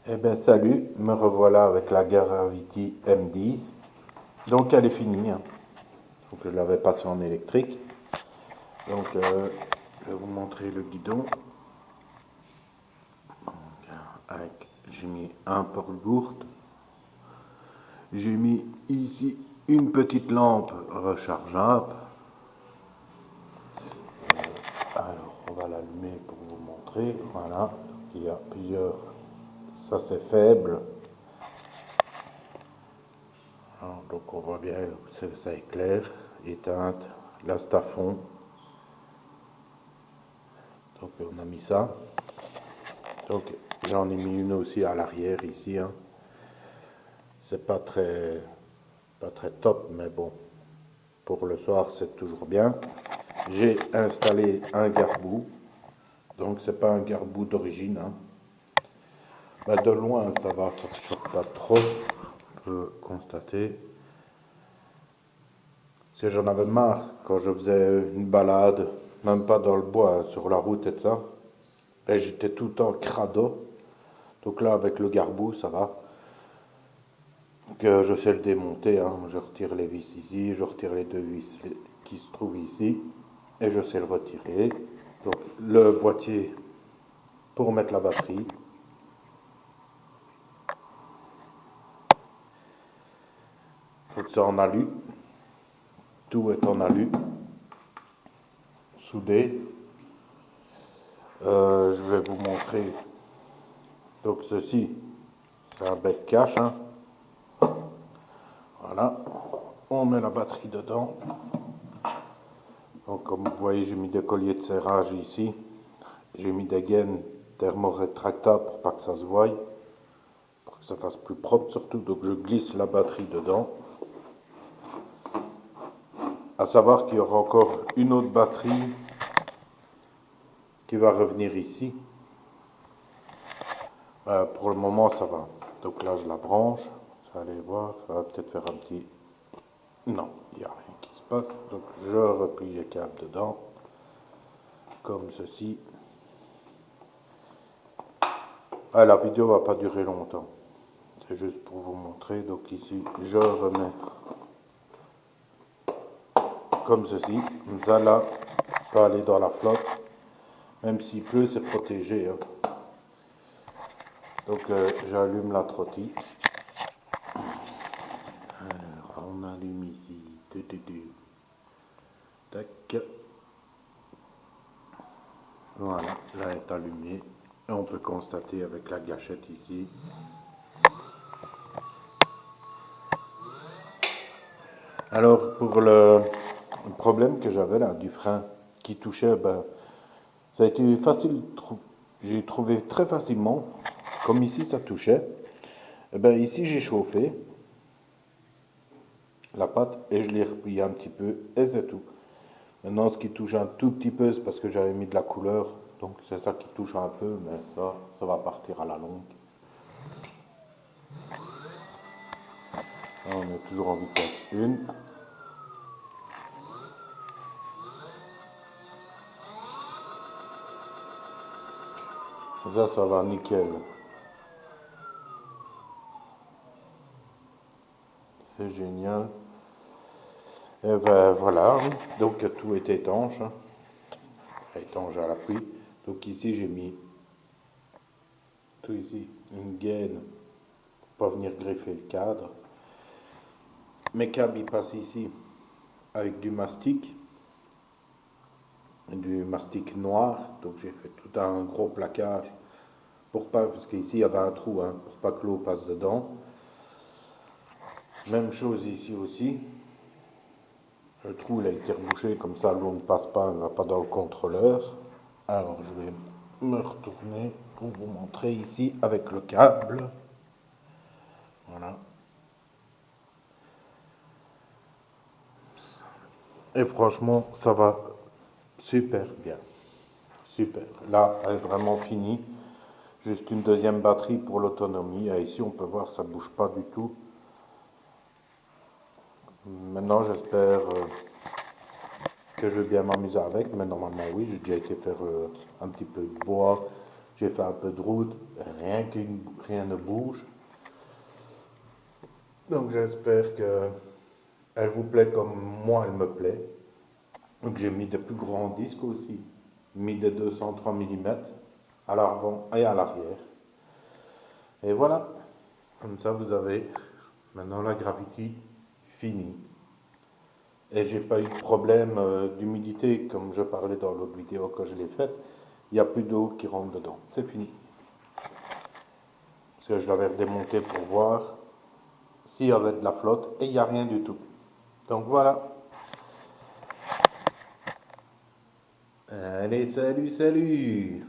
Eh bien salut, me revoilà avec la Gravity M10. Donc elle est finie, hein. Donc je l'avais passée en électrique. Donc je vais vous montrer le guidon. J'ai mis un porte-gourde. J'ai mis ici une petite lampe rechargeable. Alors on va l'allumer pour vous montrer. Voilà, donc, il y a plusieurs. Ça c'est faible. Alors, donc on voit bien, ça éclaire, éteinte. Là c'est à fond. Donc on a mis ça. Donc j'en ai mis une aussi à l'arrière ici, hein. C'est pas très top, mais bon, pour le soir c'est toujours bien. J'ai installé un garbou. Donc c'est pas un garbou d'origine, hein. Bah, de loin ça va, ça ne choque pas trop. On peut constater. Parce que j'en avais marre quand je faisais une balade, même pas dans le bois, hein, sur la route et tout ça. Et j'étais tout le temps crado. Donc là avec le garbou ça va. Donc, je sais le démonter, hein. Je retire les vis ici, je retire les deux vis qui se trouvent ici, et je sais le retirer. Donc le boîtier pour mettre la batterie. Donc c'est en alu, tout est en alu, soudé. Je vais vous montrer. Donc ceci, c'est un bête cache, hein. Voilà, on met la batterie dedans. Donc comme vous voyez, j'ai mis des colliers de serrage ici. J'ai mis des gaines thermorétractables pour pas que ça se voie, pour que ça fasse plus propre surtout. Donc je glisse la batterie dedans. À savoir qu'il y aura encore une autre batterie qui va revenir ici. Pour le moment ça va. Donc là je la branche. Vous allez voir, ça va peut-être faire un petit... Non, il n'y a rien qui se passe. Donc je replie les câbles dedans. Comme ceci. La vidéo va pas durer longtemps. C'est juste pour vous montrer. Donc ici, je remets comme ceci. Ça là, peut aller dans la flotte. Même s'il pleut, c'est protégé, hein. Donc j'allume la trottie. Alors on allume ici. Tac. Voilà, là elle est allumée. Et on peut constater avec la gâchette ici. Alors pour le problème que j'avais là du frein qui touchait, ben, ça a été facile, j'ai trouvé très facilement, comme ici ça touchait. Et ben ici j'ai chauffé la pâte et je l'ai replié un petit peu et c'est tout. Maintenant ce qui touche un tout petit peu c'est parce que j'avais mis de la couleur, donc c'est ça qui touche un peu, mais ça va partir à la longue. Là, on est toujours en vitesse 1. Ça va nickel. C'est génial. Et ben voilà, donc tout est étanche, hein. Étanche à la pluie. Donc ici j'ai mis tout ici, une gaine pour pas venir greffer le cadre. Mes câbles ils passent ici avec du mastic noir. Donc j'ai fait tout un gros plaquage pour pas, parce qu'ici il y avait un trou, hein, pour pas que l'eau passe dedans. Même chose ici aussi. Le trou il a été rebouché comme ça l'eau ne passe pas, elle ne va pas dans le contrôleur. Alors je vais me retourner pour vous montrer ici avec le câble. Voilà. Et franchement, ça va super bien. Super. Là, elle est vraiment finie. Juste une deuxième batterie pour l'autonomie. Et ici, on peut voir, ça bouge pas du tout. Maintenant, j'espère que je vais bien m'amuser avec. Mais normalement, oui, j'ai déjà été faire un petit peu de bois. J'ai fait un peu de route, rien ne bouge. Donc j'espère que elle vous plaît comme moi elle me plaît. Donc j'ai mis de plus grands disques aussi, mis de 203 mm à l'avant et à l'arrière. Et voilà, comme ça vous avez maintenant la Gravity finie. Et j'ai pas eu de problème d'humidité comme je parlais dans l'autre vidéo que je l'ai faite. Il n'y a plus d'eau qui rentre dedans. C'est fini. Parce que je l'avais redémonté pour voir s'il y avait de la flotte et il n'y a rien du tout. Donc voilà. Allez, salut, salut!